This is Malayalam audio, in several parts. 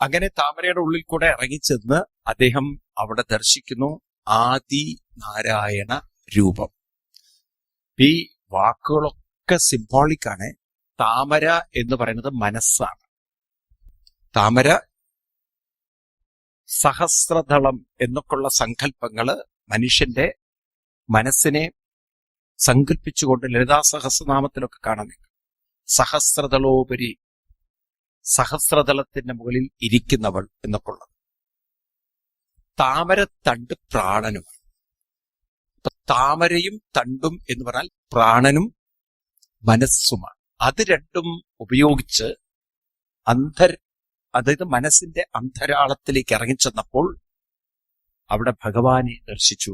അങ്ങനെ താമരയുടെ ഉള്ളിൽ കൂടെ ഇറങ്ങിച്ചെന്ന് അദ്ദേഹം അവിടെ ദർശിക്കുന്നു ആദി നാരായണ രൂപം. ഈ വാക്കുകളൊക്കെ സിംബോളിക്കാണ്. താമര എന്ന് പറയുന്നത് മനസ്സാണ്. താമര, സഹസ്രദളം എന്നൊക്കെയുള്ള സങ്കല്പങ്ങള് മനുഷ്യന്റെ മനസ്സിനെ സങ്കല്പിച്ചുകൊണ്ട് ലളിതാ സഹസ്രനാമത്തിലൊക്കെ കാണാൻ. സഹസ്രദളോപരി, സഹസ്രദളത്തിന്റെ മുകളിൽ ഇരിക്കുന്നവൾ എന്നൊക്കെ ഉള്ളത്. താമര തണ്ട് പ്രാണനുമാണ്. അപ്പൊ താമരയും തണ്ടും എന്ന് പറഞ്ഞാൽ പ്രാണനും മനസ്സുമാണ്. അത് രണ്ടും ഉപയോഗിച്ച് അതായത് മനസ്സിന്റെ അന്തരാളത്തിലേക്ക് ഇറങ്ങിച്ചെന്നപ്പോൾ അവിടെ ഭഗവാനെ ദർശിച്ചു.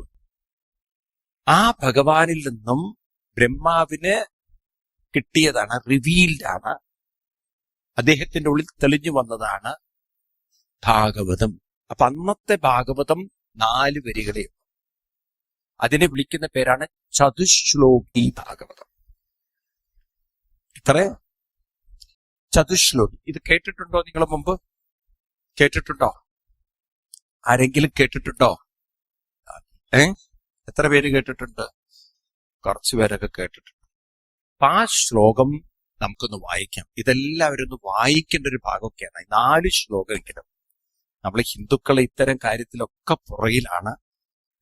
ആ ഭഗവാനിൽ നിന്നും ബ്രഹ്മാവിന് കിട്ടിയതാണ്, റിവീൽഡാണ്, അദ്ദേഹത്തിന്റെ ഉള്ളിൽ തെളിഞ്ഞു വന്നതാണ് ഭാഗവതം. അപ്പൊ അന്നത്തെ ഭാഗവതം 4 വരികളെ. അതിനെ വിളിക്കുന്ന പേരാണ് ചതുശ്ലോകി ഭാഗവതം. ഇത്ര ചതുശ്ലോകി. ഇത് കേട്ടിട്ടുണ്ടോ നിങ്ങൾ മുമ്പ്? കേട്ടിട്ടുണ്ടോ? ആരെങ്കിലും കേട്ടിട്ടുണ്ടോ? എത്ര പേര് കേട്ടിട്ടുണ്ട്? കുറച്ചു പേരൊക്കെ കേട്ടിട്ടുണ്ട്. അപ്പൊ ആ ശ്ലോകം നമുക്കൊന്ന് വായിക്കാം. ഇതെല്ലാവരും ഒന്ന് വായിക്കേണ്ട ഒരു ഭാഗമൊക്കെയാണ്. 4 ശ്ലോകമെങ്കിലും. നമ്മൾ ഹിന്ദുക്കളെ ഇത്തരം കാര്യത്തിലൊക്കെ പുറകിലാണ്.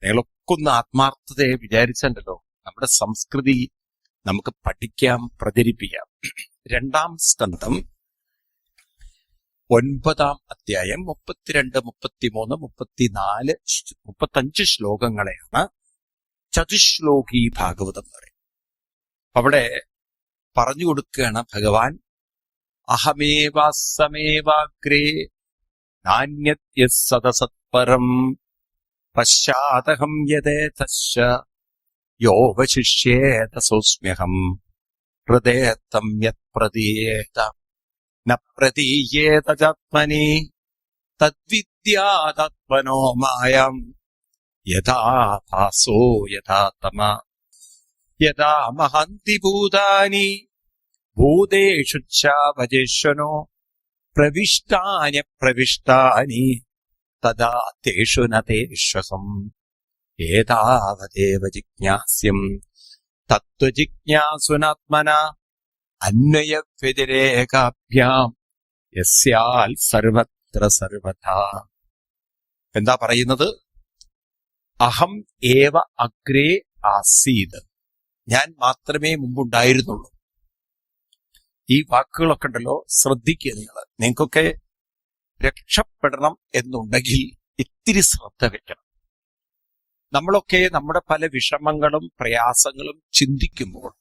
നിങ്ങളൊക്കെ ഒന്ന് ആത്മാർത്ഥതയെ വിചാരിച്ചല്ലോ നമ്മുടെ സംസ്കൃതി നമുക്ക് പഠിക്കാം, പ്രചരിപ്പിക്കാം. 2-ാം സ്കന്ധം 9-ാം അധ്യായം 32, 33, 34, 35 ശ്ലോകങ്ങളെയാണ് ചതുശ്ലോകി ഭാഗവതം എന്ന് പറയും. അവിടെ പറഞ്ഞു കൊടുക്കുകയാണ് ഭഗവാൻ, അഹമേവാസമേവാഗ്രേ നാന്യത് സദസത്പരം പശ്ചാത്തഹം യഥേതശ്ച യോവശിഷ്യേതസോസ്മ്യഹം ഹൃദയത്തം യത് പ്രതീയേത ന പ്രതീയേത ചാത്മനി തദ്വിദ്യാതാത്മനോ മായം യഥാ ഭാസോ യഥാ തമ യഥാ മഹന്തി ഭൂതാനി ഭൂതേഷു ചാവജേശ്വനോ പ്രവിഷ്ടാനി തദാ തേഷു ന തേഷ്വസം ഏതാവദേവ ജിജ്ഞാസ്യം തത്വജിജ്ഞാസുനാത്മന അന്വയവ്യതിരേകാഭ്യാം യസ്യാൽ സർവത്ര സർവഥാ. എന്താ പറയുന്നത്? അഹം ഏവ അഗ്രേ ആസീത്, ഞാൻ മാത്രമേ മുമ്പുണ്ടായിരുന്നുള്ളൂ. ഈ വാക്കുകളൊക്കെ ഉണ്ടല്ലോ, ശ്രദ്ധിക്കുക നിങ്ങൾ. നിങ്ങൾക്കൊക്കെ രക്ഷപ്പെടണം എന്നുണ്ടെങ്കിൽ ഇത്തിരി ശ്രദ്ധ വെക്കണം. നമ്മളൊക്കെ നമ്മുടെ പല വിഷമങ്ങളും പ്രയാസങ്ങളും ചിന്തിക്കുമ്പോൾ,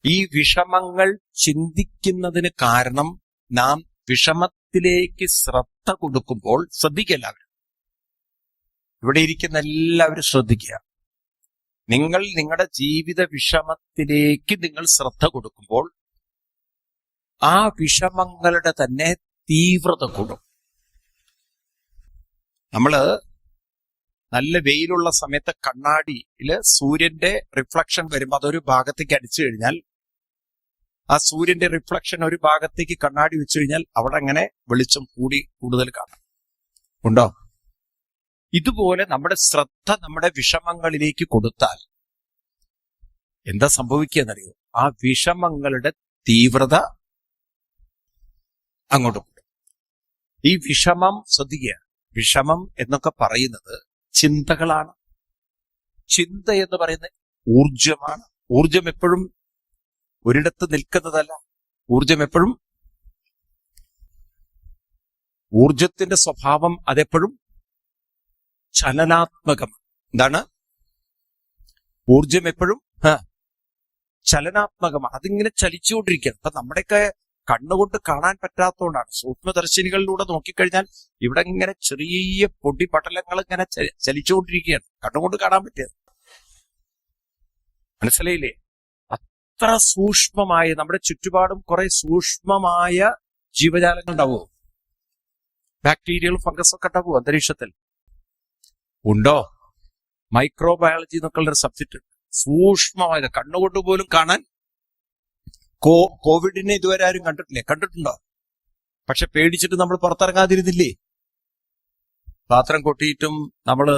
ഈ വിഷമങ്ങൾ ചിന്തിക്കുന്നതിന് കാരണം നാം വിഷമത്തിലേക്ക് ശ്രദ്ധ കൊടുക്കുമ്പോൾ, ശ്രദ്ധിക്കുക എല്ലാവരും, ഇവിടെ ഇരിക്കുന്ന എല്ലാവരും ശ്രദ്ധിക്കുക. നിങ്ങൾ നിങ്ങളുടെ ജീവിത വിഷമത്തിലേക്ക് നിങ്ങൾ ശ്രദ്ധ കൊടുക്കുമ്പോൾ ആ വിഷമങ്ങളുടെ തന്നെ തീവ്രത കൂടും. നമ്മള് നല്ല വെയിലുള്ള സമയത്ത് കണ്ണാടിയില് സൂര്യന്റെ റിഫ്ലക്ഷൻ വരുമ്പോൾ അതൊരു ഭാഗത്തേക്ക് അടിച്ചു കഴിഞ്ഞാൽ, ആ സൂര്യന്റെ റിഫ്ലക്ഷൻ ഒരു ഭാഗത്തേക്ക് കണ്ണാടി വെച്ചു കഴിഞ്ഞാൽ അവിടെ അങ്ങനെ വെളിച്ചം കൂടുതൽ കാണാം. ഉണ്ടോ? ഇതുപോലെ നമ്മുടെ ശ്രദ്ധ നമ്മുടെ വിഷമങ്ങളിലേക്ക് കൊടുത്താൽ എന്താ സംഭവിക്കുകയെന്നറിയോ? ആ വിഷമങ്ങളുടെ തീവ്രത അങ്ങോട്ട് കൂടും. ഈ വിഷമം, ശ്രദ്ധിക്കുക, വിഷമം എന്നൊക്കെ പറയുന്നത് ചിന്തകളാണ്. ചിന്ത എന്ന് പറയുന്നത് ഊർജമാണ്. ഊർജം എപ്പോഴും ഒരിടത്ത് നിൽക്കുന്നതല്ല. ഊർജത്തിന്റെ സ്വഭാവം അതെപ്പോഴും ചലനാത്മകം. എന്താണ്? ഊർജം എപ്പോഴും ചലനാത്മകമാണ്. അതിങ്ങനെ ചലിച്ചുകൊണ്ടിരിക്കുകയാണ്. അപ്പൊ നമ്മുടെയൊക്കെ കണ്ണുകൊണ്ട് കാണാൻ പറ്റാത്തതുകൊണ്ടാണ്. സൂക്ഷ്മദർശിനികളിലൂടെ നോക്കിക്കഴിഞ്ഞാൽ ഇവിടെ ഇങ്ങനെ ചെറിയ പൊടിപടലങ്ങൾ ഇങ്ങനെ ചലിച്ചുകൊണ്ടിരിക്കുകയാണ്. കണ്ണുകൊണ്ട് കാണാൻ പറ്റിയത് മനസ്സിലായില്ലേ? അത്ര സൂക്ഷ്മമായ, നമ്മുടെ ചുറ്റുപാടും കുറെ സൂക്ഷ്മമായ ജീവജാലങ്ങൾ ഉണ്ടാവുമോ? ബാക്ടീരിയകളും ഫംഗസും ഒക്കെ ഉണ്ടാവുമോ അന്തരീക്ഷത്തിൽ? ഉണ്ടോ? മൈക്രോബയോളജി എന്നൊക്കെയുള്ള ഒരു സബ്ജക്റ്റ്. സൂക്ഷ്മമായത് കണ്ണുകൊണ്ട് പോലും കാണാൻ. കോവിഡിനെ ഇതുവരെ ആരും കണ്ടിട്ടില്ലേ? കണ്ടിട്ടുണ്ടോ? പക്ഷെ പേടിച്ചിട്ട് നമ്മൾ പുറത്തിറങ്ങാതിരുന്നില്ലേ? പാത്രം കൊട്ടിയിട്ടും നമ്മള്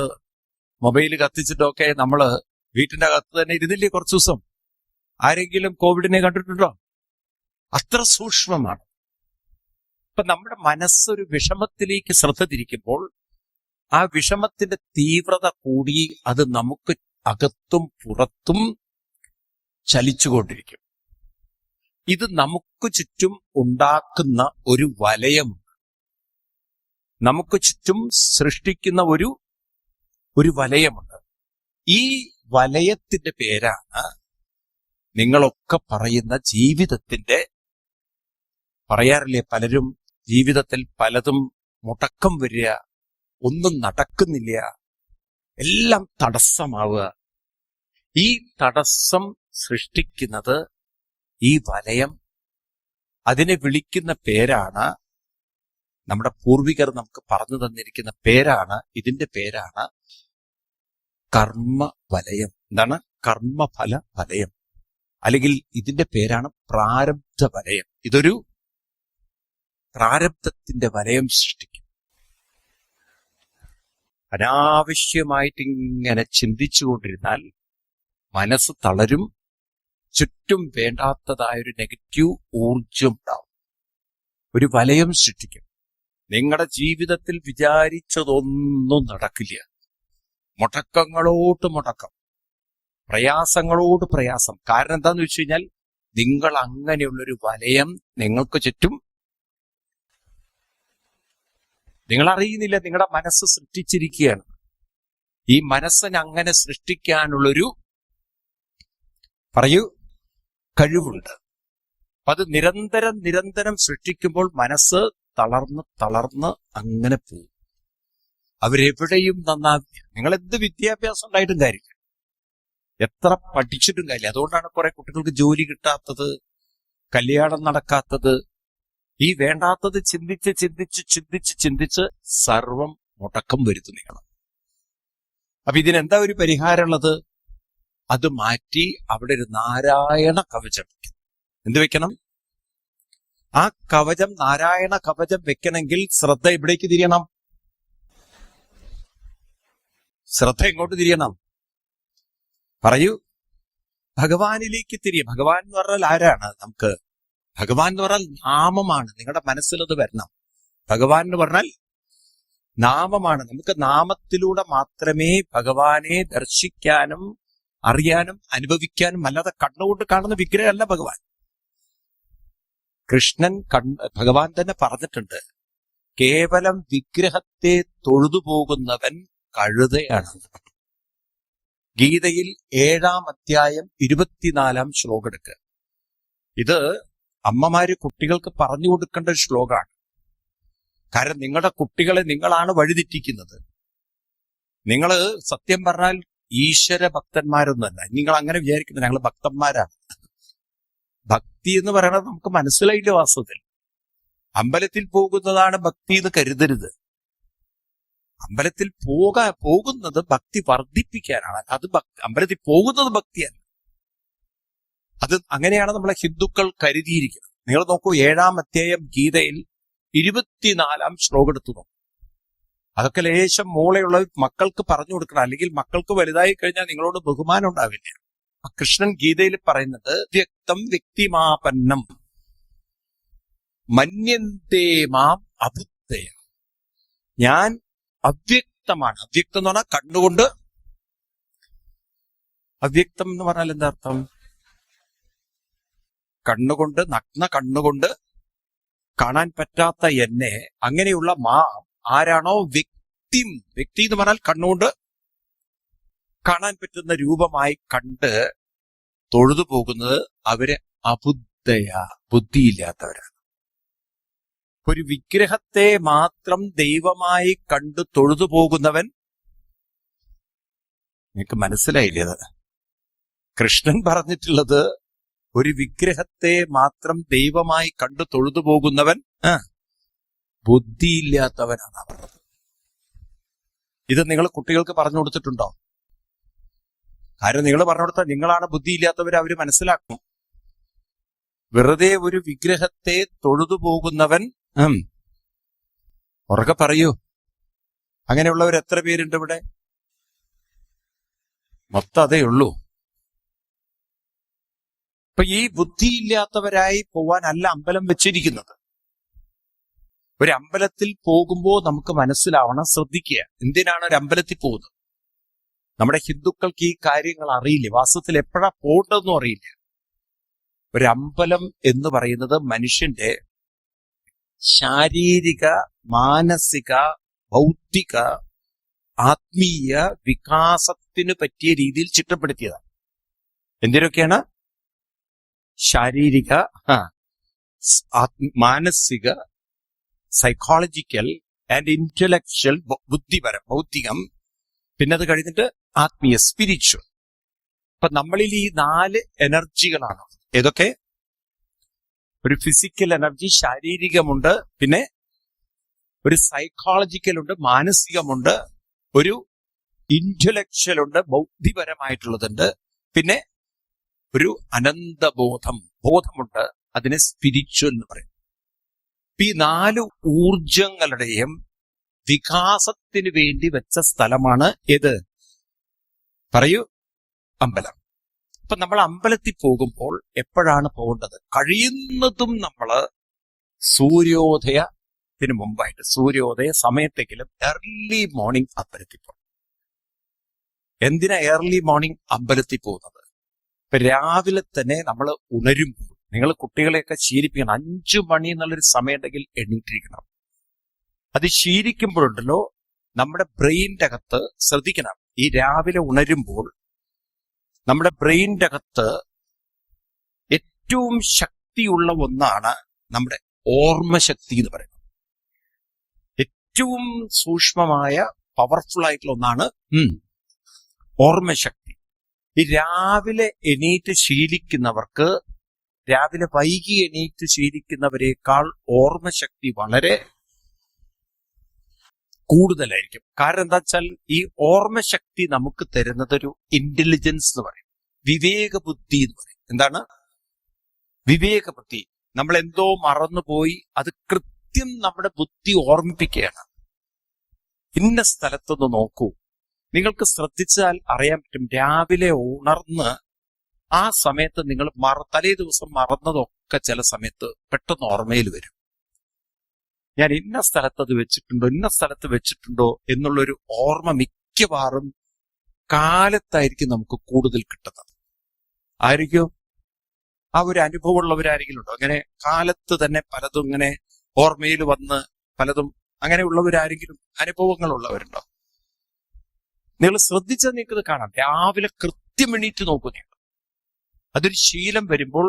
മൊബൈൽ കത്തിച്ചിട്ടൊക്കെ നമ്മള് വീട്ടിന്റെ അകത്ത് തന്നെ ഇരുന്നില്ലേ കുറച്ചു ദിവസം? ആരെങ്കിലും കോവിഡിനെ കണ്ടിട്ടുണ്ടോ? അത്ര സൂക്ഷ്മമാണ്. ഇപ്പൊ നമ്മുടെ മനസ്സൊരു വിഷമത്തിലേക്ക് ശ്രദ്ധ തിരിക്കുമ്പോൾ ആ വിഷമത്തിന്റെ തീവ്രത കൂടി അത് നമുക്ക് അകത്തും പുറത്തും ചലിച്ചുകൊണ്ടിരിക്കും. ഇത് നമുക്ക് ചുറ്റും ഉണ്ടാക്കുന്ന ഒരു വലയം, നമുക്ക് ചുറ്റും സൃഷ്ടിക്കുന്ന ഒരു വലയമുണ്ട്. ഈ വലയത്തിന്റെ പേരാണ് നിങ്ങളൊക്കെ പറയുന്ന ജീവിതത്തിന്റെ, പറയാറില്ലേ പലരും, ജീവിതത്തിൽ പലതും മുടക്കം വരിക, ഒന്നും നടക്കുന്നില്ല, എല്ലാം തടസ്സമാവുക. ഈ തടസ്സം സൃഷ്ടിക്കുന്നത് ഈ വലയം. അതിനെ വിളിക്കുന്ന പേരാണ്, നമ്മുടെ പൂർവികർ നമുക്ക് പറഞ്ഞു തന്നിരിക്കുന്ന പേരാണ്, ഇതിന്റെ പേരാണ് കർമ്മ വലയം. എന്താണ്? കർമ്മഫല വലയം, അല്ലെങ്കിൽ ഇതിന്റെ പേരാണ് പ്രാരബ്ധ വലയം. ഇതൊരു പ്രാരബ്ധത്തിന്റെ വലയം സൃഷ്ടിക്കും. അനാവശ്യമായിട്ട് ഇങ്ങനെ ചിന്തിച്ചുകൊണ്ടിരുന്നാൽ മനസ്സ് തളരും, ചുറ്റും വേണ്ടാത്തതായൊരു നെഗറ്റീവ് ഊർജം ഉണ്ടാവും, ഒരു വലയം സൃഷ്ടിക്കും. നിങ്ങളുടെ ജീവിതത്തിൽ വിചാരിച്ചതൊന്നും നടക്കില്ല. മുടക്കങ്ങളോട് മുടക്കം, പ്രയാസങ്ങളോട് പ്രയാസം. കാരണം എന്താന്ന് വെച്ച് കഴിഞ്ഞാൽ നിങ്ങൾ അങ്ങനെയുള്ളൊരു വലയം നിങ്ങൾക്ക് ചുറ്റും നിങ്ങൾ അറിയുന്നില്ല, നിങ്ങളുടെ മനസ്സ് സൃഷ്ടിച്ചിരിക്കുകയാണ്. ഈ മനസ്സിനെ അങ്ങനെ സൃഷ്ടിക്കാനുള്ളൊരു കഴിവുണ്ട്. അപ്പൊ അത് നിരന്തരം സൃഷ്ടിക്കുമ്പോൾ മനസ്സ് തളർന്ന് അങ്ങനെ പോകും. അവരെവിടെയും നന്നാവില്ല. നിങ്ങൾ എന്ത് വിദ്യാഭ്യാസം ഉണ്ടായിട്ടും കാര്യമില്ല, എത്ര പഠിച്ചിട്ടും കാര്യമില്ല. അതുകൊണ്ടാണ് കുറെ കുട്ടികൾക്ക് ജോലി കിട്ടാത്തത്, കല്യാണം നടക്കാത്തത്. ഈ വേണ്ടാത്തത് ചിന്തിച്ച് സർവം മുടക്കം വരുത്തും നിങ്ങൾ. അപ്പൊ ഇതിനെന്താ ഒരു പരിഹാരമുള്ളത്? അത് മാറ്റി അവിടെ ഒരു നാരായണ കവചം വെക്കണം. എന്ത് വെക്കണം? ആ കവചം, നാരായണ കവചം വെക്കണമെങ്കിൽ ശ്രദ്ധ എവിടേക്ക് തിരിയണം? ശ്രദ്ധ എങ്ങോട്ട് തിരിയണം? പറയൂ. ഭഗവാനിലേക്ക് തിരിയും. ഭഗവാൻ എന്ന് പറഞ്ഞാൽ ആരാണ്? നമുക്ക് ഭഗവാൻ എന്ന് പറഞ്ഞാൽ നാമമാണ്. നിങ്ങളുടെ മനസ്സിലത് വരണം. ഭഗവാൻ എന്ന് പറഞ്ഞാൽ നാമമാണ്. നമുക്ക് നാമത്തിലൂടെ മാത്രമേ ഭഗവാനെ ദർശിക്കാനും അറിയാനും അനുഭവിക്കാനും, അല്ലാതെ കണ്ണുകൊണ്ട് കാണുന്ന വിഗ്രഹമല്ല ഭഗവാൻ. കൃഷ്ണൻ ഭഗവാൻ തന്നെ പറഞ്ഞിട്ടുണ്ട്, കേവലം വിഗ്രഹത്തെ തൊഴുതു പോകുന്നവൻ കഴുതയാണ്. ഗീതയിൽ 7-ാം അധ്യായം 24-ാം ശ്ലോകം എടുക്കുക. ഇത് അമ്മമാര് കുട്ടികൾക്ക് പറഞ്ഞു കൊടുക്കേണ്ട ഒരു ശ്ലോകമാണ്. കാരണം നിങ്ങളുടെ കുട്ടികളെ നിങ്ങളാണ് വഴിതെറ്റിക്കുന്നത്. നിങ്ങൾ സത്യം പറഞ്ഞാൽ ഈശ്വര ഭക്തന്മാരൊന്നുമല്ല. നിങ്ങൾ അങ്ങനെ വിചാരിക്കുന്നത് ഞങ്ങൾ ഭക്തന്മാരാണ്. ഭക്തി എന്ന് പറയുന്നത് നമുക്ക് മനസ്സിലായില്ല. വാസ്തവത്തിൽ അമ്പലത്തിൽ പോകുന്നതാണ് ഭക്തി എന്ന് കരുതരുത്. അമ്പലത്തിൽ പോകുന്നത് ഭക്തി വർദ്ധിപ്പിക്കാനാണ്. അത് അമ്പലത്തിൽ പോകുന്നത് ഭക്തിയല്ല. അത് അങ്ങനെയാണ് നമ്മളെ ഹിന്ദുക്കൾ കരുതിയിരിക്കുന്നത്. നിങ്ങൾ നോക്കൂ, 7-ാം അധ്യായം ഗീതയിൽ 24-ാം ശ്ലോകം എടുത്തു നോക്കും. അതൊക്കെ ലേശം മൂളയുള്ള മക്കൾക്ക് പറഞ്ഞു കൊടുക്കണം. അല്ലെങ്കിൽ മക്കൾക്ക് വലുതായി കഴിഞ്ഞാൽ നിങ്ങളോട് ബഹുമാനം ഉണ്ടാവില്ല. കൃഷ്ണൻ ഗീതയിൽ പറയുന്നത്, വ്യക്തം വ്യക്തിമാപന്നം മന്യന്തേ മാം അബുദ്ധയ. ഞാൻ അവ്യക്തമാണ്. അവ്യക്തം എന്ന് പറഞ്ഞാൽ കണ്ണുകൊണ്ട്, അവ്യക്തം എന്ന് പറഞ്ഞാൽ എന്താ അർത്ഥം? കണ്ണുകൊണ്ട്, നഗ്ന കണ്ണുകൊണ്ട് കാണാൻ പറ്റാത്ത എന്നെ, അങ്ങനെയുള്ള മാം ആരാണോ വ്യക്തി എന്ന് പറഞ്ഞാൽ കണ്ണുകൊണ്ട് കാണാൻ പറ്റുന്ന രൂപമായി കണ്ട് തൊഴുതു പോകുന്നത്, അവര് അബുദ്ധയ, ബുദ്ധിയില്ലാത്തവരാണ്. ഒരു വിഗ്രഹത്തെ മാത്രം ദൈവമായി കണ്ട് തൊഴുതു പോകുന്നവൻ, നിങ്ങൾക്ക് മനസ്സിലായില്ലേ? കൃഷ്ണൻ പറഞ്ഞിട്ടുള്ളത് ഒരു വിഗ്രഹത്തെ മാത്രം ദൈവമായി കണ്ടു തൊഴുതു പോകുന്നവൻ ബുദ്ധിയില്ലാത്തവനാണ് പറഞ്ഞത്. ഇത് നിങ്ങൾ കുട്ടികൾക്ക് പറഞ്ഞു കൊടുത്തിട്ടുണ്ടോ? കാര്യം നിങ്ങൾ പറഞ്ഞു കൊടുത്താൽ നിങ്ങളാണ് ബുദ്ധിയില്ലാത്തവർ, അവര് മനസ്സിലാക്കും. വെറുതെ ഒരു വിഗ്രഹത്തെ തൊഴുതു പോകുന്നവൻ ഉറക്കെ പറയൂ. അങ്ങനെയുള്ളവർ എത്ര പേരുണ്ട് ഇവിടെ? മൊത്തം അതേ ഉള്ളൂ. അപ്പൊ ഈ ബുദ്ധിയില്ലാത്തവരായി പോവാനല്ല അമ്പലം വെച്ചിരിക്കുന്നത്. ഒരു അമ്പലത്തിൽ പോകുമ്പോൾ നമുക്ക് മനസ്സിലാവണം, ശ്രദ്ധിക്കുക. എന്തിനാണ് ഒരു അമ്പലത്തിൽ പോകുന്നത്? നമ്മുടെ ഹിന്ദുക്കൾക്ക് ഈ കാര്യങ്ങൾ അറിയില്ല. വാസ്തവത്തിൽ എപ്പോഴാ പോകേണ്ടതെന്നും അറിയില്ല. ഒരു അമ്പലം എന്ന് പറയുന്നത് മനുഷ്യന്റെ ശാരീരിക, മാനസിക, ഭൗതിക, ആത്മീയ വികാസത്തിന് പറ്റിയ രീതിയിൽ ചിട്ടപ്പെടുത്തിയതാണ്. എന്തിനൊക്കെയാണ്? ശാരീരിക, മാനസിക, സൈക്കോളജിക്കൽ ആൻഡ് ഇന്റലക്ച്വൽ, ബുദ്ധിപരം, ഭൗതികം, പിന്നെ അത് കഴിഞ്ഞിട്ട് ആത്മീയ, സ്പിരിച്വൽ. അപ്പൊ നമ്മളിൽ ഈ 4 എനർജികളാണ്. ഏതൊക്കെ? ഒരു ഫിസിക്കൽ എനർജി, ശാരീരികമുണ്ട്, പിന്നെ ഒരു സൈക്കോളജിക്കൽ ഉണ്ട്, മാനസികമുണ്ട്, ഒരു ഇന്റലക്ച്വൽ ഉണ്ട്, ബൗദ്ധിപരമായിട്ടുള്ളതുണ്ട്, പിന്നെ ഒരു ബോധമുണ്ട്, അതിനെ സ്പിരിച്വൽ എന്ന് പറയും. ഈ 4 ഊർജങ്ങളുടെയും വികാസത്തിന് വേണ്ടി വെച്ച സ്ഥലമാണ് ഏത്? പറയൂ. അമ്പലം. അപ്പൊ നമ്മൾ അമ്പലത്തിൽ പോകുമ്പോൾ എപ്പോഴാണ് പോകേണ്ടത്? കഴിയുന്നതും നമ്മള് സൂര്യോദയത്തിന് മുമ്പായിട്ട്, സൂര്യോദയ സമയത്തെങ്കിലും ഏർലി മോർണിംഗ് അമ്പലത്തിൽ പോകും. എന്തിനാ ഏർലി മോർണിംഗ് അമ്പലത്തിൽ പോകുന്നത്? ഇപ്പൊ രാവിലെ തന്നെ നമ്മൾ ഉണരുമ്പോൾ, നിങ്ങൾ കുട്ടികളെയൊക്കെ ശീലിപ്പിക്കണം. 5 മണി എന്നുള്ളൊരു സമയം ഉണ്ടെങ്കിൽ എണീറ്റിരിക്കണം. അത് ശീലിക്കുമ്പോഴുണ്ടല്ലോ നമ്മുടെ ബ്രെയിനിന്റെ അകത്ത്, ശ്രദ്ധിക്കണം, ഈ രാവിലെ ഉണരുമ്പോൾ നമ്മുടെ ബ്രെയിനിന്റെ അകത്ത് ഏറ്റവും ശക്തിയുള്ള ഒന്നാണ് നമ്മുടെ ഓർമ്മശക്തി എന്ന് പറയുന്നത്. ഏറ്റവും സൂക്ഷ്മമായ, പവർഫുൾ ആയിട്ടുള്ള ഒന്നാണ് ഓർമ്മശക്തി. ഈ രാവിലെ എണീറ്റ് ശീലിക്കുന്നവർക്ക്, രാവിലെ വൈകി എണീറ്റ് ശീലിക്കുന്നവരെക്കാൾ ഓർമ്മശക്തി വളരെ കൂടുതലായിരിക്കും. കാരണം എന്താ വെച്ചാൽ ഈ ഓർമ്മശക്തി നമുക്ക് തരുന്നത് ഒരു ഇന്റലിജൻസ് എന്ന് പറയും, വിവേകബുദ്ധി എന്ന് പറയും. എന്താണ് വിവേകബുദ്ധി? നമ്മൾ എന്തോ മറന്നുപോയി, അത് കൃത്യം നമ്മുടെ ബുദ്ധി ഓർമ്മിപ്പിക്കുകയാണ്. ഇന്ന സ്ഥലത്തൊന്ന് നോക്കൂ. നിങ്ങൾക്ക് ശ്രദ്ധിച്ചാൽ അറിയാൻ പറ്റും, രാവിലെ ഉണർന്ന് ആ സമയത്ത് നിങ്ങൾ തലേ ദിവസം മറന്നതൊക്കെ ചില സമയത്ത് പെട്ടെന്ന് ഓർമ്മയിൽ വരും. ഞാൻ ഇന്ന സ്ഥലത്ത് അത് വെച്ചിട്ടുണ്ടോ, ഇന്ന സ്ഥലത്ത് വെച്ചിട്ടുണ്ടോ എന്നുള്ളൊരു ഓർമ്മ മിക്കവാറും കാലത്തായിരിക്കും നമുക്ക് കൂടുതൽ കിട്ടുന്നത്. ആയിരിക്കും? ആ ഒരു അനുഭവമുള്ളവരാരെങ്കിലും ഉണ്ടോ? അങ്ങനെ കാലത്ത് തന്നെ പലതും ഇങ്ങനെ ഓർമ്മയിൽ വന്ന് പലതും അങ്ങനെയുള്ളവരാരെങ്കിലും അനുഭവങ്ങളുള്ളവരുണ്ടോ? നിങ്ങൾ ശ്രദ്ധിച്ചാൽ നിങ്ങൾക്കത് കാണാം. രാവിലെ കൃത്യം എണീറ്റ് നോക്കൂ നിങ്ങൾ. അതൊരു ശീലം വരുമ്പോൾ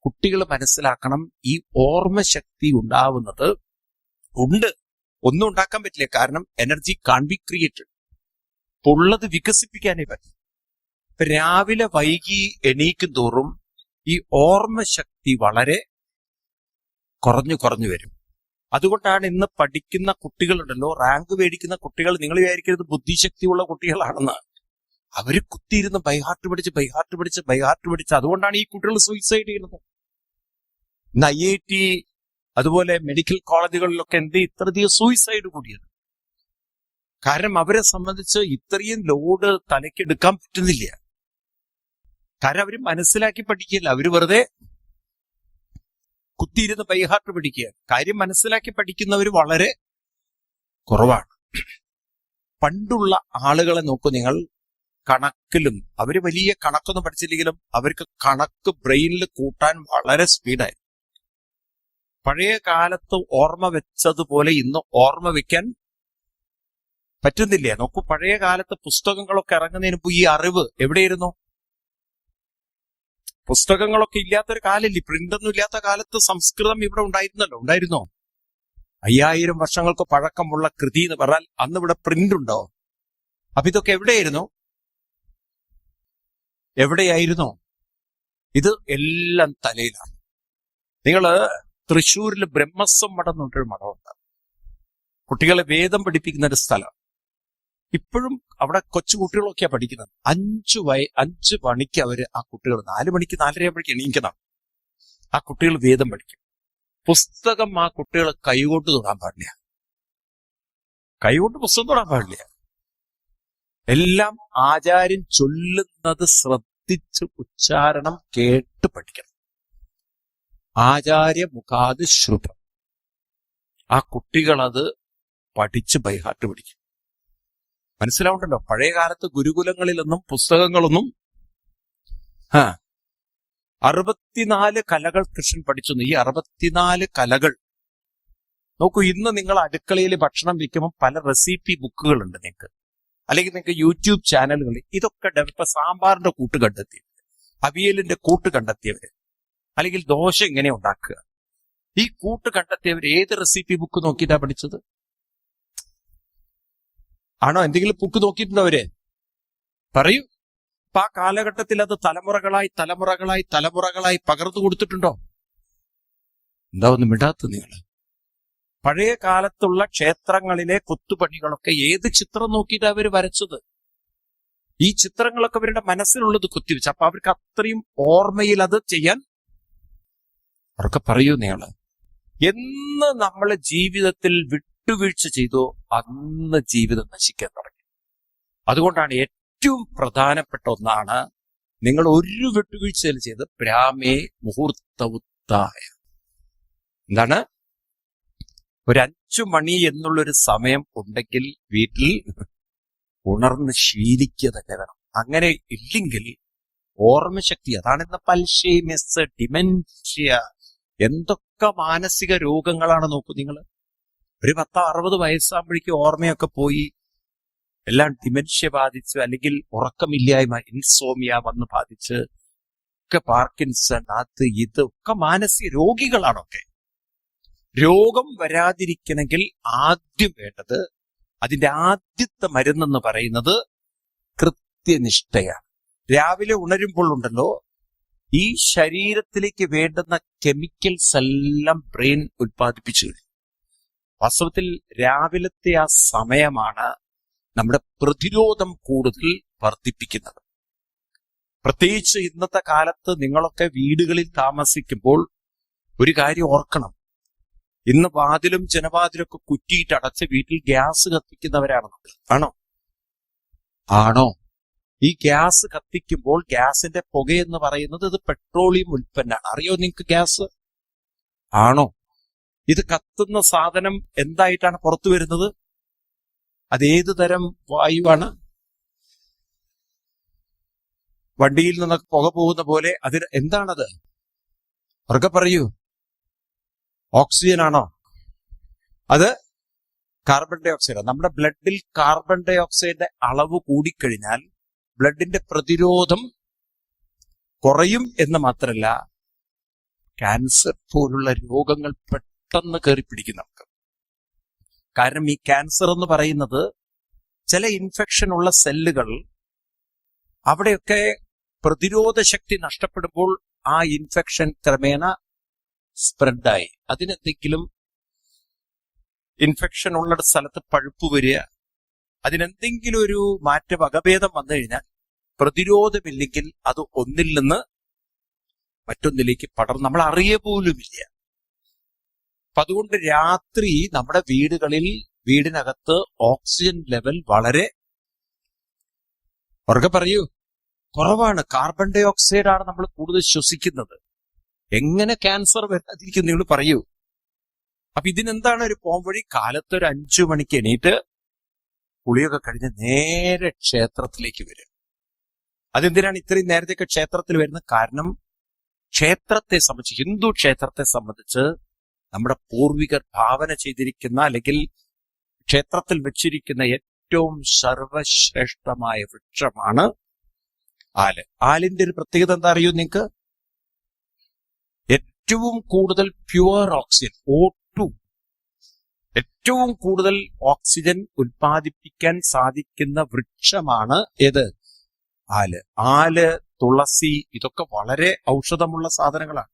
കുട്ടികൾ മനസ്സിലാക്കണം, ഈ ഓർമ്മശക്തി ഉണ്ടാവുന്നത് ഒന്നും ഉണ്ടാക്കാൻ പറ്റില്ല. കാരണം എനർജി കാൺ ബി ക്രിയേറ്റഡ്. അപ്പൊ ഉള്ളത് വികസിപ്പിക്കാനേ പറ്റും. ഇപ്പൊ രാവിലെ വൈകി എണീക്കും തോറും ഈ ഓർമ്മശക്തി വളരെ കുറഞ്ഞു വരും. അതുകൊണ്ടാണ് ഇന്ന് പഠിക്കുന്ന കുട്ടികളുണ്ടല്ലോ, റാങ്ക് മേടിക്കുന്ന കുട്ടികൾ, നിങ്ങൾ വിചാരിക്കരുത് ബുദ്ധിശക്തിയുള്ള കുട്ടികളാണെന്ന്. അവര് കുത്തിയിരുന്ന് ബൈഹാർട്ട് പഠിച്ച് അതുകൊണ്ടാണ് ഈ കുട്ടികൾ സൂയിസൈഡ് ചെയ്യുന്നത്. ഇന്ന് IIT അതുപോലെ മെഡിക്കൽ കോളേജുകളിലൊക്കെ ഇത്രയധികം സൂയിസൈഡ് കൂടിയത്? കാരണം അവരെ സംബന്ധിച്ച് ഇത്രയും ലോഡ് തലയ്ക്കെടുക്കാൻ പറ്റുന്നില്ല. കാരണം അവര് മനസ്സിലാക്കി പഠിക്കില്ല. അവര് വെറുതെ കുത്തിയിരുന്ന് ബൈഹാർട്ട് പഠിക്കുക. കാര്യം മനസ്സിലാക്കി പഠിക്കുന്നവർ വളരെ കുറവാണ്. പണ്ടുള്ള ആളുകളെ നോക്കൂ നിങ്ങൾ. കണക്കിലും അവര് വലിയ കണക്കൊന്നും പഠിച്ചില്ലെങ്കിലും അവർക്ക് കണക്ക് ബ്രെയിനിൽ കൂട്ടാൻ വളരെ സ്പീഡായി. പഴയ കാലത്ത് ഓർമ്മ വെച്ചതുപോലെ ഇന്ന് ഓർമ്മ വെക്കാൻ പറ്റുന്നില്ല. നോക്കൂ, പഴയ കാലത്ത് പുസ്തകങ്ങളൊക്കെ ഇറങ്ങുന്നതിന് മുമ്പ് ഈ അറിവ് എവിടെയായിരുന്നു? പുസ്തകങ്ങളൊക്കെ ഇല്ലാത്തൊരു കാലമില്ല, പ്രിന്റൊന്നും ഇല്ലാത്ത കാലത്ത് സംസ്കൃതം ഇവിടെ ഉണ്ടായിരുന്നോ? 5000 വർഷങ്ങൾക്ക് പഴക്കമുള്ള കൃതി എന്ന് പറഞ്ഞാൽ അന്ന് ഇവിടെ പ്രിന്റ് ഉണ്ടോ? അപ്പൊ ഇതൊക്കെ എവിടെയായിരുന്നു? ഇത് എല്ലാം തലയിലാണ്. നിങ്ങള് തൃശ്ശൂരിൽ ബ്രഹ്മസ്വം മഠം എന്ന് പറഞ്ഞൊരു മഠമുണ്ട്. കുട്ടികളെ വേദം പഠിപ്പിക്കുന്ന ഒരു സ്ഥലം. ഇപ്പോഴും അവിടെ കൊച്ചു കുട്ടികളൊക്കെയാ പഠിക്കുന്നത്. 5 മണിക്ക് അവര് ആ കുട്ടികൾ 4 മണിക്ക് 4:30 ആകുമ്പോഴേക്ക് എണീക്കണം. ആ കുട്ടികൾ വേദം പഠിക്കും. പുസ്തകം ആ കുട്ടികൾ കൈകൊണ്ട് തൊടാൻ പാടില്ല. കൈകൊണ്ട് പുസ്തകം തൊടാൻ പാടില്ല. എല്ലാം ആചാര്യൻ ചൊല്ലുന്നത് ശ്രദ്ധിച്ച് ഉച്ചാരണം കേട്ട് പഠിക്കണം. ആചാര്യ മുഖാത് ശ്രുതം. ആ കുട്ടികളത് പഠിച്ച് ബൈഹാർട്ട് പഠിക്കും. മനസ്സിലാവുണ്ടല്ലോ, പഴയ കാലത്ത് ഗുരുകുലങ്ങളിലൊന്നും പുസ്തകങ്ങളൊന്നും 64 കലകൾ കൃഷ്ണൻ പഠിച്ചു. ഈ 64 കലകൾ നോക്കൂ. ഇന്ന് നിങ്ങൾ അടുക്കളയിൽ ഭക്ഷണം വെക്കുമ്പോൾ പല റെസിപ്പി ബുക്കുകളുണ്ട് നിങ്ങൾക്ക്, അല്ലെങ്കിൽ നിങ്ങൾക്ക് യൂട്യൂബ് ചാനലുകൾ. ഇതൊക്കെ ഇപ്പൊ സാമ്പാറിന്റെ കൂട്ട് കണ്ടെത്തിയവര്, അവിയലിന്റെ കൂട്ട് കണ്ടെത്തിയവര്, അല്ലെങ്കിൽ ദോശ എങ്ങനെ ഉണ്ടാക്കുക, ഈ കൂട്ട് കണ്ടെത്തിയവർ ഏത് റെസിപ്പി ബുക്ക് നോക്കിയിട്ടാ പഠിച്ചത്? ആണോ? എന്തെങ്കിലും ബുക്ക് നോക്കിയിട്ടുണ്ടോ അവര്? പറയൂ. അപ്പൊ ആ കാലഘട്ടത്തിൽ അത് തലമുറകളായി തലമുറകളായി തലമുറകളായി പകർന്നു കൊടുത്തിട്ടുണ്ടോ? എന്താ ഒന്നും മിണ്ടാത്ത നിങ്ങൾ? പഴയ കാലത്തുള്ള ക്ഷേത്രങ്ങളിലെ കൊത്തുപണികളൊക്കെ ഏത് ചിത്രം നോക്കിയിട്ടാണ് അവര് വരച്ചത്? ഈ ചിത്രങ്ങളൊക്കെ അവരുടെ മനസ്സിലുള്ളത് കുത്തിവെച്ച്. അപ്പൊ അവർക്ക് അത്രയും ഓർമ്മയിൽ അത് ചെയ്യാൻ അവർക്ക്. പറയൂ നിങ്ങള്, എന്ന് നമ്മളെ ജീവിതത്തിൽ വിട്ടുവീഴ്ച ചെയ്തോ അന്ന് ജീവിതം നശിക്കാൻ തുടങ്ങി. അതുകൊണ്ടാണ് ഏറ്റവും പ്രധാനപ്പെട്ട ഒന്നാണ് നിങ്ങൾ ഒരു വിട്ടുവീഴ്ചയിൽ ചെയ്ത് ബ്രാഹ്മേ മുഹൂർത്തവുത്തായ. എന്താണ്? ഒരു 5 മണി എന്നുള്ളൊരു സമയം ഉണ്ടെങ്കിൽ വീട്ടിൽ ഉണർന്ന് ശീലിക്കുക തന്നെ വേണം. അങ്ങനെ ഇല്ലെങ്കിൽ ഓർമ്മശക്തി, അതാണ് ഇന്ന് പൽഷേമിയസ്, ഡിമെൻഷ്യ, എന്തൊക്കെ മാനസിക രോഗങ്ങളാണ് നോക്കൂ നിങ്ങൾ. ഒരു 10-60 വയസ്സാകുമ്പോഴേക്കും ഓർമ്മയൊക്കെ പോയി, എല്ലാം ഡിമെൻഷ്യ ബാധിച്ച്, അല്ലെങ്കിൽ ഉറക്കമില്ലായ്മ ഇൻസോമിയ വന്ന് ബാധിച്ച്, ഒക്കെ പാർക്കിൻസൺ, അത് ഇതൊക്കെ മാനസിക രോഗികളാണൊക്കെ. രോഗം വരാതിരിക്കണമെങ്കിൽ ആദ്യം വേണ്ടത്, അതിന്റെ ആദ്യത്തെ മരുന്നെന്ന് പറയുന്നത് കൃത്യനിഷ്ഠയാണ്. രാവിലെ ഉണരുമ്പോൾ ഉണ്ടല്ലോ, ഈ ശരീരത്തിലേക്ക് വേണ്ടുന്ന കെമിക്കൽസ് എല്ലാം ബ്രെയിൻ ഉത്പാദിപ്പിച്ചു കഴിഞ്ഞു. വാസ്തവത്തിൽ രാവിലത്തെ ആ സമയമാണ് നമ്മുടെ പ്രതിരോധം കൂടുതൽ വർദ്ധിപ്പിക്കുന്നത്. പ്രത്യേകിച്ച് ഇന്നത്തെ കാലത്ത് നിങ്ങളൊക്കെ വീടുകളിൽ താമസിക്കുമ്പോൾ ഒരു കാര്യം ഓർക്കണം. ഇന്ന് വാതിലും ജനവാതിലൊക്കെ കുറ്റിയിട്ടടച്ച് വീട്ടിൽ ഗ്യാസ് കത്തിക്കുന്നവരാണ് നമ്മൾ. ആണോ? ഈ ഗ്യാസ് കത്തിക്കുമ്പോൾ ഗ്യാസിന്റെ പുകയെന്ന് പറയുന്നത് ഇത് പെട്രോളിയം ഉൽപ്പന്നമാണ്. അറിയോ നിങ്ങൾക്ക് ഗ്യാസ്? ആണോ? ഇത് കത്തുന്ന സാധനം എന്തായിട്ടാണ് പുറത്തു വരുന്നത്? അതേത് തരം വായുവാണ്? വണ്ടിയിൽ നിന്നൊക്കെ പുക പോകുന്ന പോലെ. അതിന് എന്താണത്? ഉറക്കെ പറയൂ. ഓക്സിജൻ ആണോ? അത് കാർബൺ ഡൈ ഓക്സൈഡ്. നമ്മുടെ ബ്ലഡിൽ കാർബൺ ഡൈ ഓക്സൈഡിന്റെ അളവ് കൂടിക്കഴിഞ്ഞാൽ ബ്ലഡിന്റെ പ്രതിരോധം കുറയും എന്ന് മാത്രമല്ല, ക്യാൻസർ പോലുള്ള രോഗങ്ങൾ പെട്ടെന്ന് കയറി പിടിക്കും നമുക്ക്. കാരണം ഈ ക്യാൻസർ എന്ന് പറയുന്നത് ചില ഇൻഫെക്ഷൻ ഉള്ള സെല്ലുകൾ, അവിടെയൊക്കെ പ്രതിരോധ ശക്തി നഷ്ടപ്പെടുമ്പോൾ ആ ഇൻഫെക്ഷൻ ക്രമേണ സ്പ്രെഡായി, അതിനെന്തെങ്കിലും ഇൻഫെക്ഷൻ ഉള്ള സ്ഥലത്ത് പഴുപ്പ് വരിക, അതിനെന്തെങ്കിലും ഒരു വകഭേദം വന്നു കഴിഞ്ഞാൽ പ്രതിരോധമില്ലെങ്കിൽ അത് ഒന്നിൽ നിന്ന് മറ്റൊന്നിലേക്ക് പടർന്ന് നമ്മൾ അറിയ പോലുമില്ല. അപ്പൊ അതുകൊണ്ട് രാത്രി നമ്മുടെ വീടിനകത്ത് ഓക്സിജൻ ലെവൽ വളരെ ഉറക്കെ പറയൂ കുറവാണ്. കാർബൺ ഡൈ ഓക്സൈഡ് ആണ് നമ്മൾ കൂടുതൽ ശ്വസിക്കുന്നത്. എങ്ങനെ ക്യാൻസർ വരാതിരിക്കും നിങ്ങൾ പറയൂ? അപ്പൊ ഇതിനെന്താണ് ഒരു പോംവഴി? കാലത്ത് ഒരു 5 മണിക്ക് എണീറ്റ് കുളിയൊക്കെ കഴിഞ്ഞ് നേരെ ക്ഷേത്രത്തിലേക്ക് വരിക. അതെന്തിനാണ് ഇത്രയും നേരത്തെയൊക്കെ ക്ഷേത്രത്തിൽ വരുന്നത്? കാരണം ക്ഷേത്രത്തെ സംബന്ധിച്ച്, ഹിന്ദു ക്ഷേത്രത്തെ സംബന്ധിച്ച് നമ്മുടെ പൂർവികർ ഭാവന ചെയ്തിരിക്കുന്ന, അല്ലെങ്കിൽ ക്ഷേത്രത്തിൽ വെച്ചിരിക്കുന്ന ഏറ്റവും സർവശ്രേഷ്ഠമായ വൃക്ഷമാണ് ആല്. ആലിന്റെ ഒരു പ്രത്യേകത എന്താ അറിയൂ നിങ്ങൾക്ക്? ഏറ്റവും കൂടുതൽ പ്യുവർ ഓക്സിജൻ, O2, ഏറ്റവും കൂടുതൽ ഓക്സിജൻ ഉൽപ്പാദിപ്പിക്കാൻ സാധിക്കുന്ന വൃക്ഷമാണ് ഏത്? ആല്. ആല്, തുളസി, ഇതൊക്കെ വളരെ ഔഷധമുള്ള സാധനങ്ങളാണ്.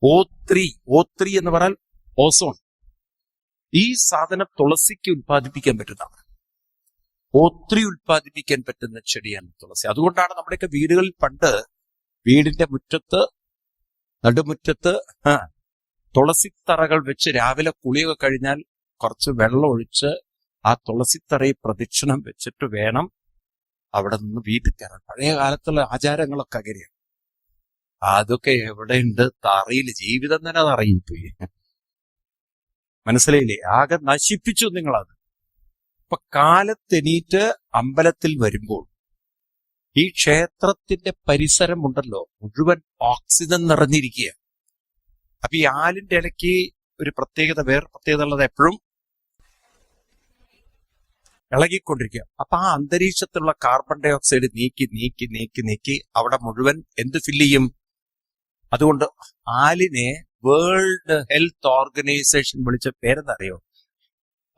O3 എന്ന് പറഞ്ഞാൽ ഓസോൺ. ഈ സാധനം തുളസിക്ക് ഉൽപ്പാദിപ്പിക്കാൻ പറ്റുന്നതാണ്. O3 ഉൽപ്പാദിപ്പിക്കാൻ പറ്റുന്ന ചെടിയാണ് തുളസി. അതുകൊണ്ടാണ് നമ്മുടെയൊക്കെ വീടുകളിൽ പണ്ട് വീടിന്റെ മുറ്റത്ത്, നടുമുറ്റത്ത് തുളസിത്തറകൾ വെച്ച് രാവിലെ കുളിയൊക്കെ കഴിഞ്ഞാൽ കുറച്ച് വെള്ളം ഒഴിച്ച് ആ തുളസിത്തറയിൽ പ്രദക്ഷിണം വെച്ചിട്ട് വേണം അവിടെ നിന്ന് വീട്ടിൽ കയറാൻ. പഴയ കാലത്തുള്ള ആചാരങ്ങളൊക്കെ അങ്ങനെയാണ്. അതൊക്കെ എവിടെയുണ്ട്? തറയിൽ ജീവിതം തന്നെ അത് അറിയിപ്പോയി. മനസ്സിലായില്ലേ? ആകെ നശിപ്പിച്ചു നിങ്ങളത്. ഇപ്പൊ കാലത്തെണീറ്റ് അമ്പലത്തിൽ വരുമ്പോൾ ഈ ക്ഷേത്രത്തിന്റെ പരിസരം ഉണ്ടല്ലോ, മുഴുവൻ ഓക്സിജൻ നിറഞ്ഞിരിക്കുക. അപ്പൊ ഈ ആലിന്റെ ഇലയ്ക്ക് ഒരു വേറെ പ്രത്യേകത ഉള്ളത് എപ്പോഴും ഇളകിക്കൊണ്ടിരിക്കുക. അപ്പൊ ആ അന്തരീക്ഷത്തിലുള്ള കാർബൺ ഡൈ ഓക്സൈഡ് നീക്കി നീക്കി നീക്കി നീക്കി അവിടെ മുഴുവൻ എന്ത് ഫില്ല് ചെയ്യും? അതുകൊണ്ട് ആലിനെ വേൾഡ് ഹെൽത്ത് ഓർഗനൈസേഷൻ വിളിച്ച പേരെന്തറിയോ?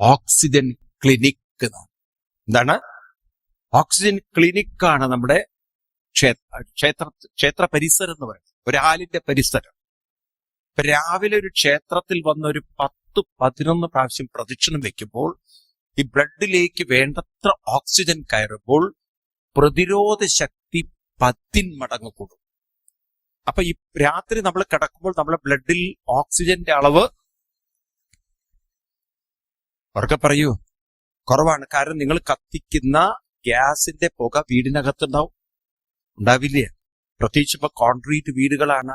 ഓക്സിജൻ ക്ലിനിക് എന്നാണ്. എന്താണ്? ഓക്സിജൻ ക്ലിനിക്കാണ് നമ്മുടെ ക്ഷേത്ര പരിസരം എന്ന് പറയുന്നത്. ഒരു ആലിന്റെ പരിസരം. ഇപ്പൊ രാവിലെ ഒരു ക്ഷേത്രത്തിൽ വന്ന ഒരു 10-11 പ്രാവശ്യം പ്രദക്ഷിണം വെക്കുമ്പോൾ ഈ ബ്ലഡിലേക്ക് വേണ്ടത്ര ഓക്സിജൻ കയറുമ്പോൾ പ്രതിരോധ ശക്തി 10 മടങ്ങ് കൂടും. അപ്പൊ ഈ രാത്രി നമ്മൾ കിടക്കുമ്പോൾ നമ്മുടെ ബ്ലഡിൽ ഓക്സിജന്റെ അളവ് ഉറക്കെ പറയൂ കുറവാണ്. കാരണം നിങ്ങൾ കത്തിക്കുന്ന ഗ്യാസിന്റെ പുക വീടിനകത്തുണ്ടാവും, ഉണ്ടാവില്ലേ? പ്രത്യേകിച്ച് ഇപ്പൊ കോൺക്രീറ്റ് വീടുകളാണ്.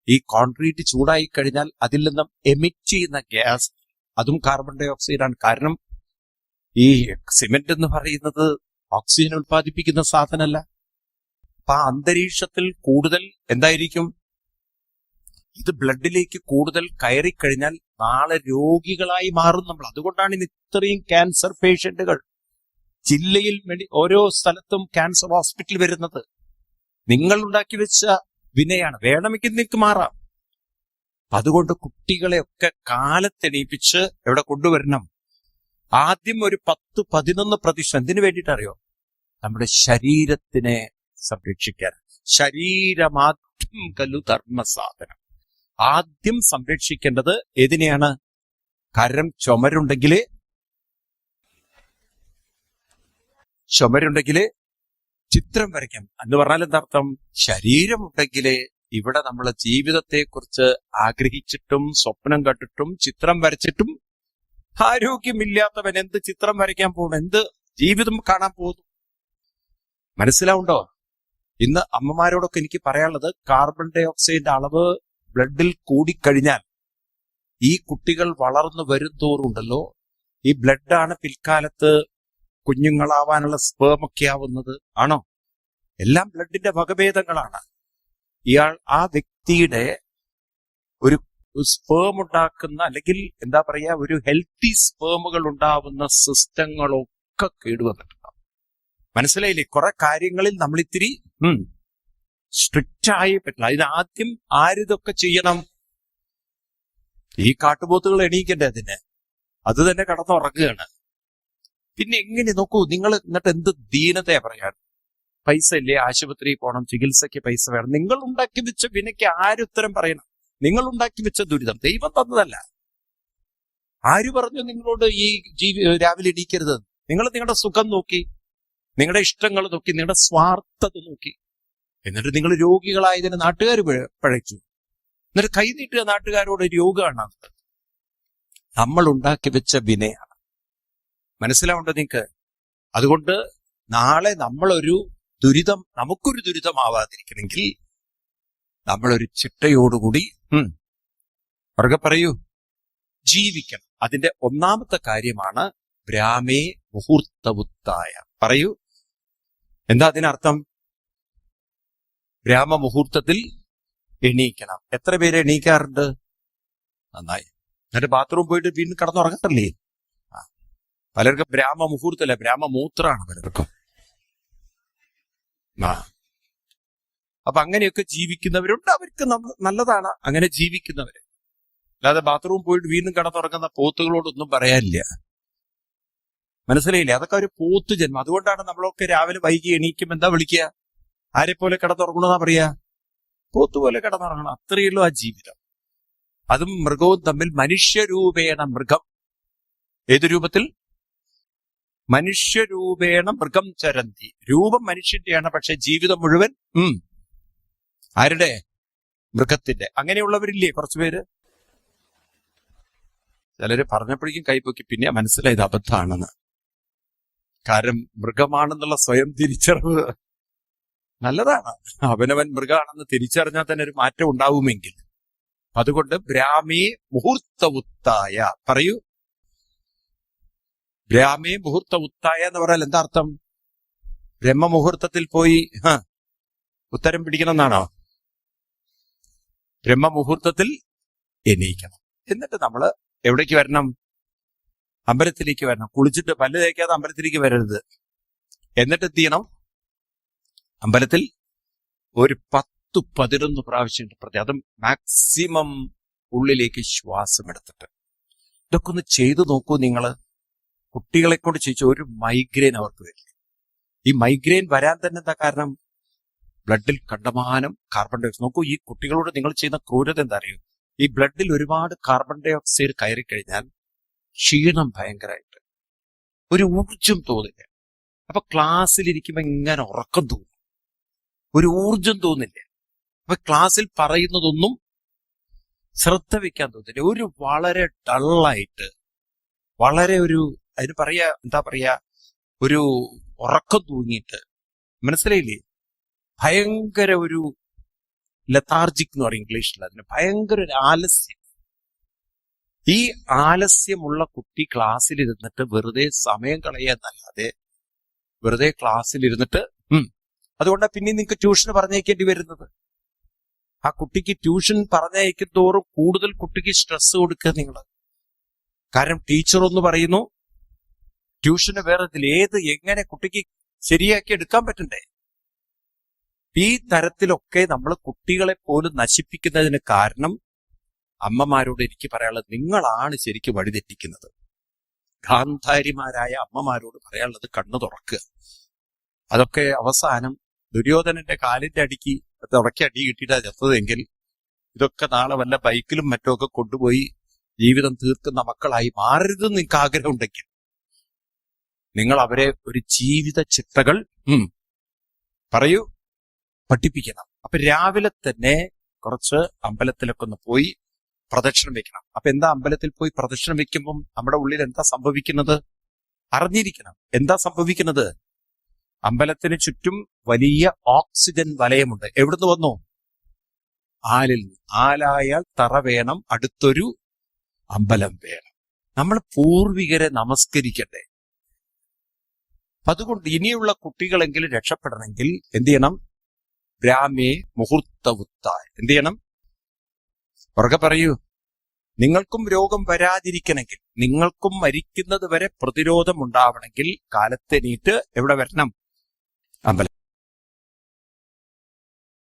ഈ കോൺക്രീറ്റ് ചൂടായി കഴിഞ്ഞാൽ അതിൽ നിന്നും എമിറ്റ് ചെയ്യുന്ന ഗ്യാസ് അതും കാർബൺ ഡൈ ഓക്സൈഡാണ്. കാരണം ഈ സിമെന്റ് എന്ന് പറയുന്നത് ഓക്സിജൻ ഉൽപ്പാദിപ്പിക്കുന്ന സാധനമല്ല. അപ്പൊ ആ അന്തരീക്ഷത്തിൽ കൂടുതൽ എന്തായിരിക്കും? ഇത് ബ്ലഡിലേക്ക് കൂടുതൽ കയറിക്കഴിഞ്ഞാൽ നാളെ രോഗികളായി മാറും നമ്മൾ. അതുകൊണ്ടാണ് ഇന്ന് ഇത്രയും ക്യാൻസർ പേഷ്യന്റുകൾ ജില്ലയിൽ ഓരോ സ്ഥലത്തും ക്യാൻസർ ഹോസ്പിറ്റൽ വരുന്നത്. നിങ്ങൾ ഉണ്ടാക്കി വെച്ച വിനയാണ്. വേണമെങ്കിൽ നിങ്ങൾക്ക് മാറാം. അതുകൊണ്ട് കുട്ടികളെയൊക്കെ കാലത്തെണീപ്പിച്ച് എവിടെ കൊണ്ടുവരണം? ആദ്യം ഒരു 10-11 പ്രദക്ഷിണം. എന്തിനു വേണ്ടിയിട്ടറിയോ? നമ്മുടെ ശരീരത്തിനെ സംരക്ഷിക്കാൻ. ശരീരമാദ്യം കല്ലു ധർമ്മസാധനം. ആദ്യം സംരക്ഷിക്കേണ്ടത് ഏതിനെയാണ്? ചുമരുണ്ടെങ്കില് ചിത്രം വരയ്ക്കാം എന്ന് പറഞ്ഞാൽ എന്താർത്ഥം? ശരീരമുണ്ടെങ്കിലേ ഇവിടെ നമ്മളെ ജീവിതത്തെക്കുറിച്ച് ആഗ്രഹിച്ചിട്ടും സ്വപ്നം കണ്ടിട്ടും ചിത്രം വരച്ചിട്ടും ആരോഗ്യമില്ലാത്തവൻ എന്ത് ചിത്രം വരയ്ക്കാൻ പോകുന്നു? എന്ത് ജീവിതം കാണാൻ പോകുന്നു? മനസ്സിലാവുണ്ടോ? ഇന്ന് അമ്മമാരോടൊക്കെ എനിക്ക് പറയാനുള്ളത്, കാർബൺ ഡൈ ഓക്സൈഡിന്റെ അളവ് ബ്ലഡിൽ കൂടിക്കഴിഞ്ഞാൽ ഈ കുട്ടികൾ വളർന്നു വരും തോറുണ്ടല്ലോ, ഈ ബ്ലഡാണ് പിൽക്കാലത്ത് കുഞ്ഞുങ്ങളാവാനുള്ള സ്പേമൊക്കെ ആവുന്നത്. ആണോ? എല്ലാം ബ്ലഡിന്റെ വകഭേദങ്ങളാണ്. ആ വ്യക്തിയുടെ ഒരു സ്പേം ഉണ്ടാക്കുന്ന, അല്ലെങ്കിൽ എന്താ പറയാ, ഒരു ഹെൽത്തി സ്പേമുകൾ ഉണ്ടാവുന്ന സിസ്റ്റങ്ങളൊക്കെ കേടുവന്നിട്ടുണ്ടാവും. മനസ്സിലായില്ലേ? കുറെ കാര്യങ്ങളിൽ നമ്മൾ ഇത്തിരി സ്ട്രിക്റ്റ് ആയി പറ്റില്ല. ഇതിനാദ്യം ആരിതൊക്കെ ചെയ്യണം? ഈ കാട്ടുപോത്തുകൾ എണീക്കണ്ടേ അതിന്? അത് തന്നെ കടന്നുറങ്ങുകയാണ്. പിന്നെ എങ്ങനെ നോക്കൂ നിങ്ങൾ, എന്നിട്ട് എന്ത് ദീനതയാ പറയാൻ? പൈസ ഇല്ലേ? ആശുപത്രിയിൽ പോകണം, ചികിത്സയ്ക്ക് പൈസ വേണം. നിങ്ങൾ ഉണ്ടാക്കി വെച്ച വിനയ്ക്ക് ആരുത്തരം പറയണം? നിങ്ങൾ ഉണ്ടാക്കി വെച്ച ദുരിതം ദൈവം തന്നതല്ല. ആര് പറഞ്ഞു നിങ്ങളോട് ഈ രാവിലെ എണീക്കരുത്? നിങ്ങൾ നിങ്ങളുടെ സുഖം നോക്കി, നിങ്ങളുടെ ഇഷ്ടങ്ങൾ നോക്കി, നിങ്ങളുടെ സ്വാർത്ഥത നോക്കി, എന്നിട്ട് നിങ്ങൾ രോഗികളായതിന് നാട്ടുകാർ പഴച്ചു. എന്നിട്ട് കൈനീട്ടുക നാട്ടുകാരോട്. രോഗമാണ് നമ്മൾ ഉണ്ടാക്കി വെച്ച വിനയാണ്. മനസ്സിലാവുണ്ടോ നിങ്ങൾക്ക്? അതുകൊണ്ട് നാളെ നമ്മളൊരു ദുരിതം, നമുക്കൊരു ദുരിതമാവാതിരിക്കണമെങ്കിൽ നമ്മളൊരു ചിട്ടയോടുകൂടി പുറകെ പറയൂ ജീവിക്കണം. അതിന്റെ ഒന്നാമത്തെ കാര്യമാണ് ബ്രാഹ്മേ മുഹൂർത്തവുത്തായ. പറയൂ, എന്താ അതിനർത്ഥം? ബ്രാഹ്മ മുഹൂർത്തത്തിൽ എണീക്കണം. എത്ര പേര് എണീക്കാറുണ്ട്? നന്നായി. എന്നിട്ട് ബാത്റൂം പോയിട്ട് വീണ്ടും കടന്നുറങ്ങട്ടല്ലേ? പലർക്കും ബ്രാഹ്മ മുഹൂർത്തല്ല, ബ്രാഹ്മമൂത്രാണ് പലർക്കും. അപ്പൊ അങ്ങനെയൊക്കെ ജീവിക്കുന്നവരുണ്ട്. അവർക്ക് നല്ലതാണ് അങ്ങനെ ജീവിക്കുന്നവര്. അല്ലാതെ ബാത്റൂം പോയിട്ട് വീണ്ടും കടന്നുറങ്ങുന്ന പോത്തുകളോടൊന്നും പറയാനില്ല. മനസ്സിലായില്ലേ? അതൊക്കെ ഒരു പോത്ത് ജന്മം. അതുകൊണ്ടാണ് നമ്മളൊക്കെ രാവിലെ വൈകി എണീക്കും എന്താ വിളിക്കുക? ആരെ പോലെ കിടന്നുറങ്ങണമെന്നാ പറയാ? പോത്ത് പോലെ കിടന്നുറങ്ങണം. അത്രയുള്ളൂ ആ ജീവിതം. അതും മൃഗവും തമ്മിൽ മനുഷ്യരൂപേണ മൃഗം. ഏത് രൂപത്തിൽ? മനുഷ്യരൂപേണ മൃഗം ചരന്തി. രൂപം മനുഷ്യന്റെയാണ്, പക്ഷെ ജീവിതം മുഴുവൻ ആരുടെ? മൃഗത്തിന്റെ. അങ്ങനെയുള്ളവരില്ലേ കുറച്ചുപേര്? ചിലര് പറഞ്ഞപ്പോഴേക്കും കൈപ്പൊക്കി, പിന്നെ മനസ്സിലായത് അബദ്ധമാണെന്ന്. കാരണം മൃഗമാണെന്നുള്ള സ്വയം തിരിച്ചറിവ് നല്ലതാണ്. അവനവൻ മൃഗമാണെന്ന് തിരിച്ചറിഞ്ഞാൽ തന്നെ ഒരു മാറ്റം ഉണ്ടാവുമെങ്കിൽ. അതുകൊണ്ട് ബ്രാഹ്മേ മുഹൂർത്ത ഉത്തായ, പറയൂ, ബ്രാഹ്മേ മുഹൂർത്ത ഉത്തായ എന്ന് പറഞ്ഞാൽ എന്താ അർത്ഥം? ബ്രഹ്മമുഹൂർത്തത്തിൽ പോയി ഉത്തരം പിടിക്കണം എന്നാണോ? ബ്രഹ്മമുഹൂർത്തത്തിൽ എണീക്കണം. എന്നിട്ട് നമ്മള് എവിടേക്ക് വരണം? അമ്പലത്തിലേക്ക് വരണം. കുളിച്ചിട്ട് പല്ല് തേക്കാതെ അമ്പലത്തിലേക്ക് വരരുത്. എന്നിട്ട് എന്ത് ചെയ്യണം? അമ്പലത്തിൽ ഒരു 10-11 പ്രാവശ്യം അതും മാക്സിമം ഉള്ളിലേക്ക് ശ്വാസം എടുത്തിട്ട്. ഇതൊക്കെ ഒന്ന് ചെയ്തു നോക്കൂ നിങ്ങള്. കുട്ടികളെ കൊണ്ട് ചെയ്യിച്ചു ഒരു മൈഗ്രെയിൻ അവർക്ക് വരില്ല. ഈ മൈഗ്രെയിൻ വരാൻ തന്നെ എന്താ കാരണം? ബ്ലഡിൽ കണ്ടമാനം കാർബൺ ഡൈ ഓക്സൈഡ്. നോക്കൂ, ഈ കുട്ടികളോട് നിങ്ങൾ ചെയ്യുന്ന ക്രൂരത എന്താ അറിയൂ? ഈ ബ്ലഡിൽ ഒരുപാട് കാർബൺ ഡൈ ഓക്സൈഡ് കയറിക്കഴിഞ്ഞാൽ ക്ഷീണം ഭയങ്കരമായിട്ട്, ഒരു ഊർജം തോന്നില്ല. അപ്പൊ ക്ലാസ്സിലിരിക്കുമ്പോ ഇങ്ങനെ ഉറക്കം തോന്നും, ഒരു ഊർജം തോന്നില്ല. അപ്പൊ ക്ലാസ്സിൽ പറയുന്നതൊന്നും ശ്രദ്ധ വെക്കാൻ തോന്നില്ല. ഒരു വളരെ ഡള്ളായിട്ട്, വളരെ ഒരു അതിന് എന്താ പറയാ, ഒരു ഉറക്കം തൂങ്ങിയിട്ട്, മനസ്സിലായില്ലേ? ഭയങ്കര ഒരു ലതാർജിക് എന്ന് പറയും ഇംഗ്ലീഷിൽ. അതിന് ഭയങ്കര ഒരു ആലസ്യം. ഈ ആലസ്യമുള്ള കുട്ടി ക്ലാസ്സിലിരുന്നിട്ട് വെറുതെ സമയം കളയാന്നല്ലാതെ വെറുതെ ക്ലാസ്സിലിരുന്നിട്ട് അതുകൊണ്ടാണ് പിന്നെ നിങ്ങൾക്ക് ട്യൂഷന് പറഞ്ഞയക്കേണ്ടി വരുന്നത്. ആ കുട്ടിക്ക് ട്യൂഷൻ പറഞ്ഞയക്കും തോറും കൂടുതൽ കുട്ടിക്ക് സ്ട്രെസ് കൊടുക്കുക നിങ്ങൾ. കാരണം ടീച്ചർ ഒന്ന് പറയുന്നു, ട്യൂഷന് വേറെ എങ്ങനെ കുട്ടിക്ക് ശരിയാക്കി എടുക്കാൻ പറ്റണ്ടേ? ഈ തരത്തിലൊക്കെ നമ്മൾ കുട്ടികളെ പോലും നശിപ്പിക്കുന്നതിന് കാരണം അമ്മമാരോട് എനിക്ക് പറയാനുള്ളത്, നിങ്ങളാണ് ശരിക്കും വഴിതെറ്റിക്കുന്നത്. ഗാന്ധാരിമാരായ അമ്മമാരോട് പറയാനുള്ളത് കണ്ണു തുറക്കുക. അതൊക്കെ അവസാനം ദുര്യോധനന്റെ കാലിന്റെ അടിക്ക് തുടക്കി അടി കിട്ടിയിട്ടാ ചത്തതെങ്കിൽ ഇതൊക്കെ നാളെ വല്ല ബൈക്കിലും മറ്റുമൊക്കെ കൊണ്ടുപോയി ജീവിതം തീർക്കുന്ന മക്കളായി മാറരുതെന്ന് നിങ്ങൾക്ക് ആഗ്രഹം ഉണ്ടെങ്കിൽ നിങ്ങൾ അവരെ ഒരു ജീവിത ചിട്ടകൾ പറയൂ പഠിപ്പിക്കണം. അപ്പൊ രാവിലെ തന്നെ കുറച്ച് അമ്പലത്തിലൊക്കെ ഒന്ന് പോയി പ്രദക്ഷിണം വെക്കണം. അപ്പൊ എന്താ അമ്പലത്തിൽ പോയി പ്രദക്ഷിണം വെക്കുമ്പം നമ്മുടെ ഉള്ളിൽ എന്താ സംഭവിക്കുന്നത് അറിഞ്ഞിരിക്കണം. എന്താ സംഭവിക്കുന്നത്? അമ്പലത്തിന് ചുറ്റും വലിയ ഓക്സിജൻ വലയമുണ്ട്. എവിടുന്ന് വന്നു? ആലിൽ നിന്ന്. ആലായാൽ തറ വേണം, അടുത്തൊരു അമ്പലം വേണം. നമ്മൾ പൂർവികരെ നമസ്കരിക്കട്ടെ. അതുകൊണ്ട് ഇനിയുള്ള കുട്ടികളെങ്കിലും രക്ഷപ്പെടണമെങ്കിൽ എന്ത് ചെയ്യണം? ബ്രാഹ്മേ മുഹൂർത്തവുത്തായ എന്ത് ചെയ്യണം? പുറകെ പറയൂ. നിങ്ങൾക്കും രോഗം വരാതിരിക്കണമെങ്കിൽ, നിങ്ങൾക്കും മരിക്കുന്നത് വരെ പ്രതിരോധം ഉണ്ടാവണമെങ്കിൽ കാലത്തെണീറ്റ് എവിടെ വരണം? അമ്പലം.